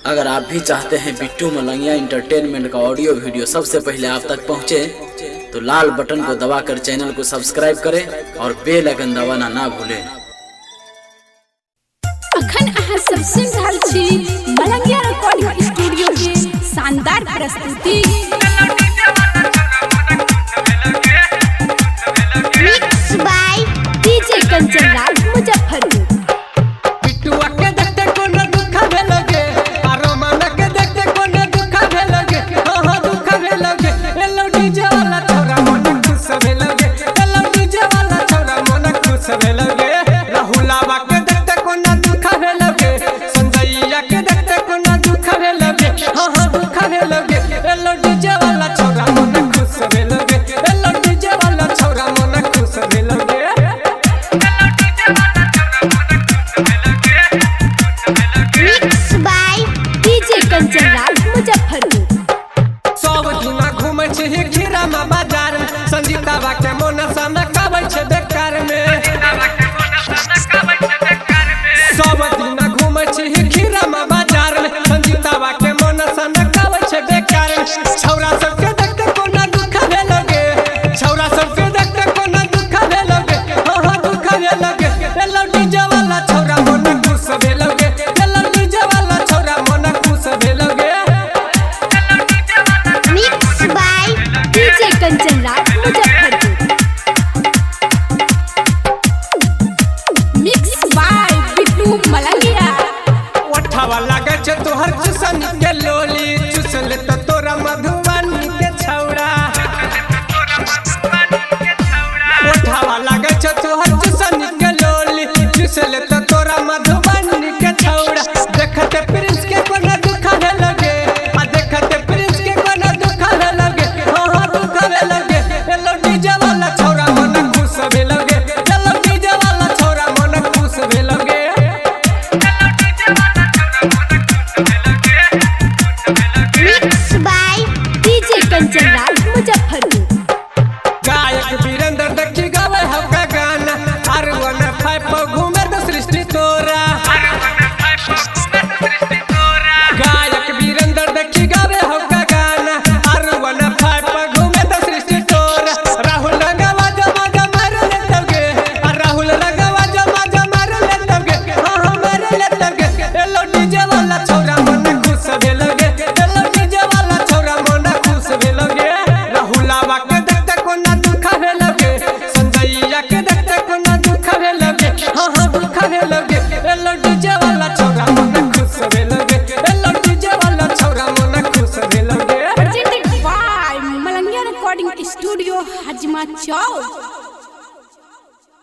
अगर आप भी चाहते हैं बिट्टू मलंगिया इंटरटेनमेंट का ऑडियो वीडियो सबसे पहले आप तक पहुंचे, तो लाल बटन को दबाकर चैनल को सब्सक्राइब करें और बेल आइकन दबाना ना भूलें। अखन अहाँ सब सुन रहल छी मलंगिया रिकॉर्डिंग स्टूडियो के शानदार प्रस्तुति। Mix by DJ Kanchan Raj Muzaffarpur. संजीतावा के मोनसा में काबै छे बेकार में सब दिन घूमै छी खीरा में बाजार में। संजीतावा के मोनसा में काबै छे बेकार में। छौरा सबके देखते कोना दुख भे लगे, छौरा सबके देखते कोना दुख भे लगे, हां दुख भे लगे। एलो डीजे वाला छौरा मन खुश भे लगे, एलो डीजे वाला छौरा मन खुश भे लगे। Mix by DJ Kanchan Raj Muzaffarpur. Mix by Bittu Malangiya. ओठावा लागे छे तोहर चुसन के लोली, चुसल त तोरा मधुबनी के छौरा। ओठावा लागे छे तोहर चुसन के लोली, चुसल त तोरा मधुबनी के छौरा। देखते प्रिंस के कोना दुख भे लगे, आ देखते प्रिंस के कोना दुख भे लगे, हां दुख भे लगे। एलो डीजे वाला छौरा मन खुश भे लगे, एलो डीजे वाला छौरा मन खुश भे लगे। Mix by DJ Kanchan Raj Muzaffarpur. गायक वीरेंद्र देखी गावे हका गाना, R15 पर घूमे तो सृष्टि तोरा। गायक वीरेंद्र देखी गावे हका गाना, R15 पर घूमे तो सृष्टि तोरा। राहुल रंगवा जमा जमा ले तगे, राहुल रंगवा जमा जमा ले तगे, हां मार ले तगे। एलो डीजे वाला छौरा मन खुश भे लगे, एलो डीजे वाला छौरा मन खुश भे लगे। राहुलावा के देखते कोना दुख भे लगे, संजैया के देखते कोना दुख भे लगे, हां दुख भे लगे। एलो डीजे वाला छौरा मन खुश भे लगे, एलो डीजे वाला छौरा मन खुश भे लगे। Presented by Malangia recording studio Hajma Chowk.